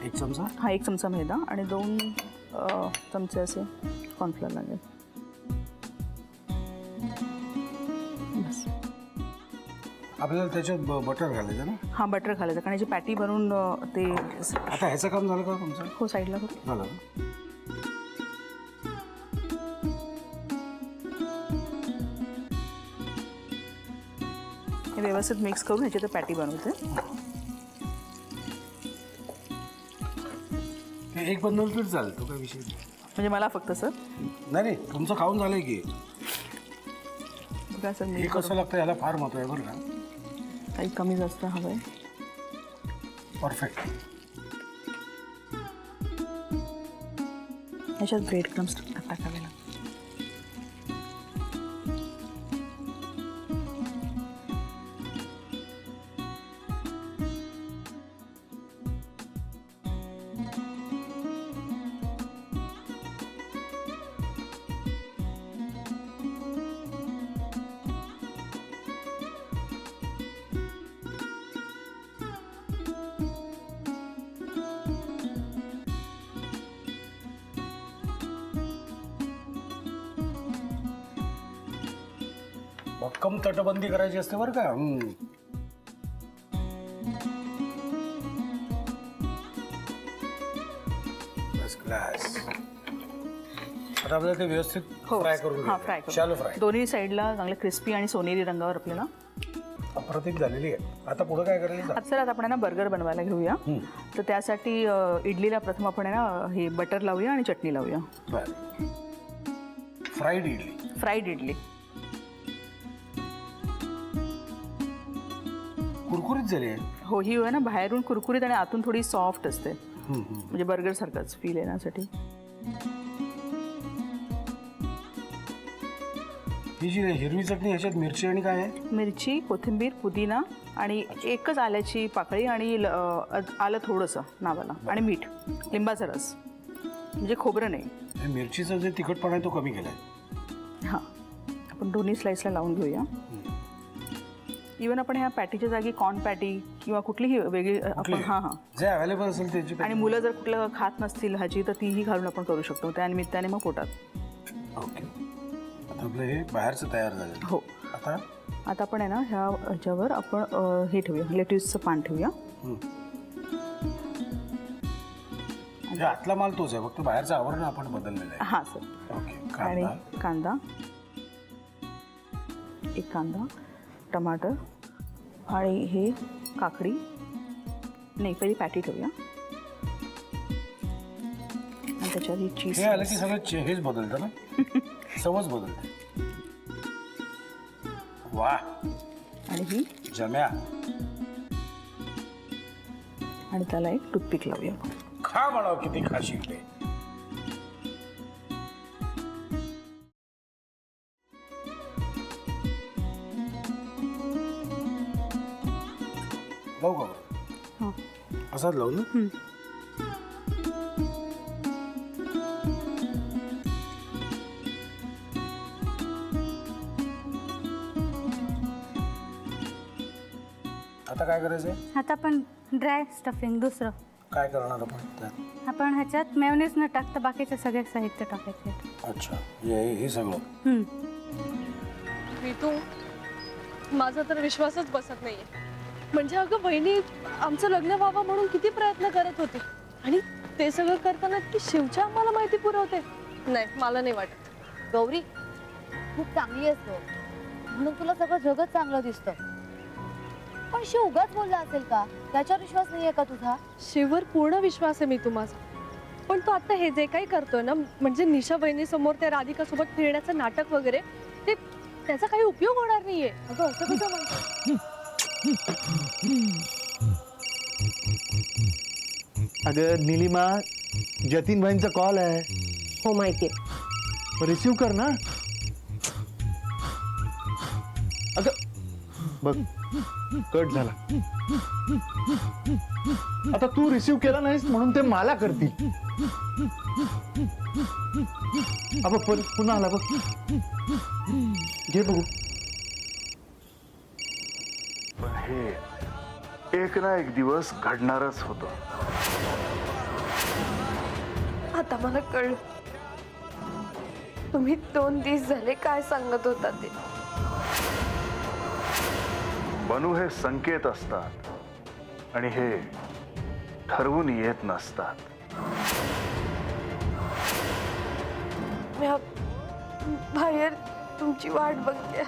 एक चमचा? हा 1 चमचा मैदा आणि 2 चमचे असे कॉर्नफ्लोअर लागेल. बस. आपल्याला त्याच्यात बटर घालायचं ना? हा बटर घालायचं कारण याची पॅटी बनवून ते. आता ह्याचं काम झालं का तुमचं? हो साईडला करू. झालं ना? हे व्यवस्थित मिक्स करून ह्याची तर पॅटी बनवते. एक बनवलं तरी चालेल, तो काय विषय नाही. म्हणजे मला फक्त सर नाही तुमचं खाऊन झालंय की. काय सर हे मी कसं लागतं याला फार महत्व आहे बरं का. काही कमी जास्त हवं आहे. परफेक्ट. ह्याच्यात ब्रेड क्रम्स टाकावे लागतात. भक्कम तटबंदी करायची असते बरं का. First class. आता आपल्याला ते व्यवस्थित फ्राय करून हां फ्राय करू. Shallow fry. दोन्ही साईडला चांगलं क्रिस्पी आणि सोनेरी रंगावर आपल्याला अप्रतिम झालेली आहे. आता पुढे काय करायचं? आता सर आता आपण ना बर्गर बनवायला घेऊया. तर त्यासाठी इडलीला प्रथम आपण आहे ना हे बटर लावूया आणि चटणी लावूया. बरं. फ्राईड इडली. फ्राईड इडली कुरकुरीत झाली आहे. हो ही आहे ना बाहेरून कुरकुरीत आणि आतून थोडी सॉफ्ट असते. म्हणजे बर्गर सारखंच फील येण्यासाठी. ही जी हिरवी चटणी ह्याच्यात मिरची आणि काय आहे? मिरची, कोथिंबीर, पुदिना आणि एकच आल्याची पाकळी आणि आलं थोडंसं नावाला आणि मीठ, लिंबाचा रस, म्हणजे खोबरं नाही. हे मिरचीचा जे तिखटपणा आहे तो कमी केला आहे. हां आपण दोन्ही स्लाईसला लावून घेऊया. इवन आपण ह्या पॅटीच्या जागी कॉर्न पॅटी किंवा कुठलीही वेगळी आपण हां जे अवेलेबल असेल त्याची. आणि मुलं जर कुठलं खात नसतील भाजी तर तीही घालून आपण करू शकतो. त्या निमित्ताने मग पोटात. ओके. आता आपलं हे बाहेरचं तयार झालं. हो. आता आपण आहे ना ह्याच्यावर आपण हे ठेवूया, लेट्यूसचं पान ठेवूया. आतला माल तोच आहे, फक्त बाहेरचं आवरण आपण बदललेलं आहे. हां सर. ओके. आणि कांदा, एक कांदा, टमाटर आणि हे काकडी. नाही पहिली पॅटी ठेवूया आणि त्याच्यावर ही चीज. हे आलं की सगळं हेच बदलतं ना. समज बदलते. वा. आणि ही जम्या. आणि त्याला एक टूथपिक लावूया. खा म्हणावं किती खाशील ते. लावू का? हां असाच लावू ना. आता काय करायचंय? आता आपण ड्राय स्टफिंग दुसरं काय करणार आपण त्यात? आपण ह्याच्यात मेयोनीज न टाकता बाकीचे सगळे साहित्य टाकायचे. अच्छा हे सगळं. मी तू माझा तर विश्वासच बसत नाहीये. म्हणजे अगं बहिणी आमचं लग्न व्हावं म्हणून किती प्रयत्न करत होते आणि ते सगळं करताना की शिवच्या आम्हाला माहिती पुरवते. नाही मला नाही वाटत. गौरी खूप चांगली आहेस गं, म्हणून तुला सगळं जगत चांगलं दिसतं. पण शिव उगाच बोलला असेल का? त्याच्यावर विश्वास नाहीये का तुझा? शिववर पूर्ण विश्वास आहे मी माझा. पण तो आता हे जे काही करतोय ना, म्हणजे निशा बहिणी समोर त्या राधिका सोबत फिरण्याचं नाटक वगैरे, ते त्याचा काही उपयोग होणार नाहीये. अगं असं कसं म्हणतो? अगं नीलिमा, जतीन भाईंचा कॉल आहे. हो माहितीये. रिसीव कर ना. अगं बघ कट झाला. आता तू रिसीव केला नाहीस म्हणून ते मला करतील. अब पुन्हा आला बघ. घे बघू. पण हे एक ना एक दिवस घडणारच होतं. आता मला कळलं तुम्ही 2 दिवस झाले काय सांगत होता ते. बनू हे संकेत असतात आणि हे ठरवून येत नसतात. मी बाहेर तुमची वाट बघते.